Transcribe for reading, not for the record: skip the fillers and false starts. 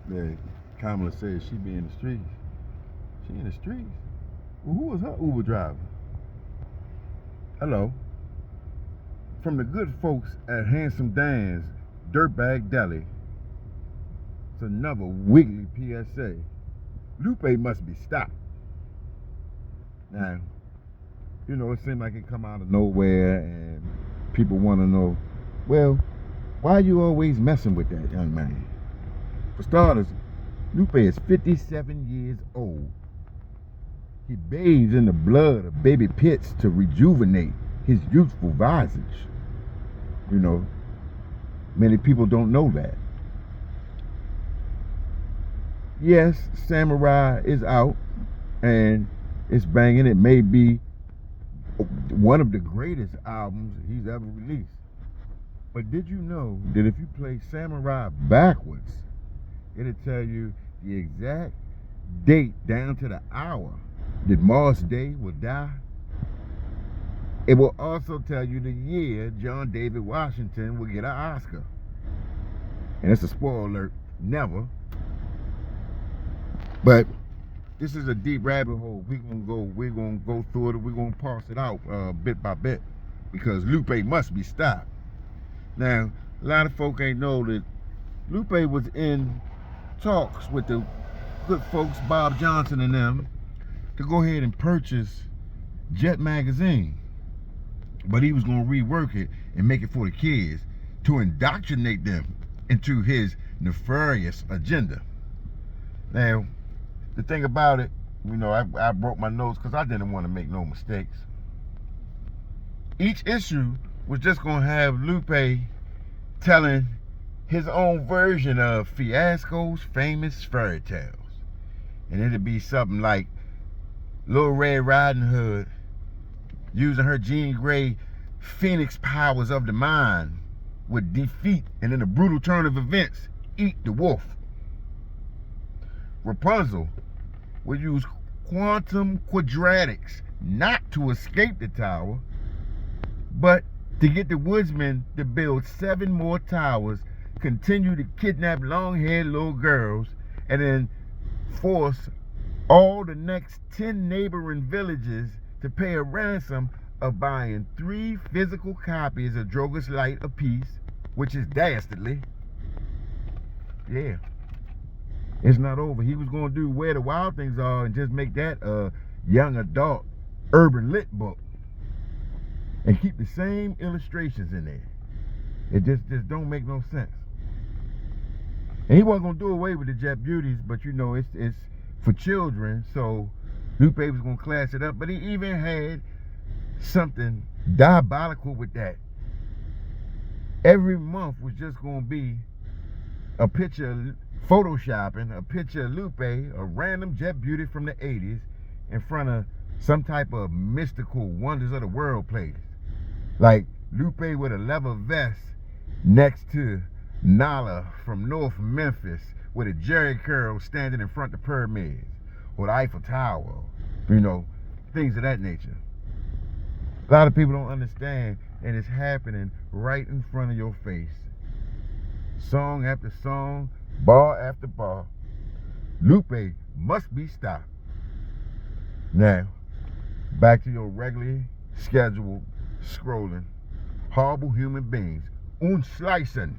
that Kamala says she be in the streets. She in the streets? Well, who was her Uber driver? Hello. From the good folks at Handsome Dan's Dirtbag Deli, it's another wiggly PSA. Lupe must be stopped. Now, you know, it seemed like it come out of nowhere and people want to know, well, why are you always messing with that young man? For starters, Lupe is 57 years old. He bathes in the blood of baby pits to rejuvenate his youthful visage. You know, many people don't know that. Yes, Samurai is out and it's banging. It may be one of the greatest albums he's ever released. But did you know that if you play Samurai backwards, it'll tell you the exact date down to the hour that Morris Day will die? It will also tell you the year John David Washington will get an Oscar. And it's a spoiler alert, never. But this is a deep rabbit hole. We're gonna go through it. We're gonna parse it out bit by bit because Lupe must be stopped. Now, a lot of folk ain't know that Lupe was in talks with the good folks, Bob Johnson and them, to go ahead and purchase Jet Magazine. But he was gonna rework it and make it for the kids to indoctrinate them into his nefarious agenda. Now, the thing about it, you know, I broke my notes because I didn't want to make no mistakes. Each issue was just going to have Lupe telling his own version of Fiasco's famous fairy tales. And it'd be something like Little Red Riding Hood using her Jean Grey phoenix powers of the mind would defeat and in a brutal turn of events eat the wolf. Rapunzel would use quantum quadratics not to escape the tower, but to get the woodsmen to build 7 more towers, continue to kidnap long-haired little girls, and then force all the next 10 neighboring villages to pay a ransom of buying 3 physical copies of Drogas Light apiece, which is dastardly. Yeah. It's not over. He was going to do Where the Wild Things Are and just make that a young adult urban lit book and keep the same illustrations in there. It just don't make no sense. And he wasn't going to do away with the Jet Beauties, but you know, it's for children, so Lupe was going to class it up. But he even had something diabolical with that. Every month was just going to be a picture, photoshopping a picture of Lupe, a random Jet Beauty from the 80s, in front of some type of mystical wonders of the world place. Like Lupe with a leather vest next to Nala from North Memphis with a Jerry curl standing in front of the pyramids or the Eiffel Tower, you know, things of that nature. A lot of people don't understand, and it's happening right in front of your face. Song after song, bar after bar. Lupe must be stopped. Now, back to your regularly scheduled scrolling. Horrible human beings. Unslicen.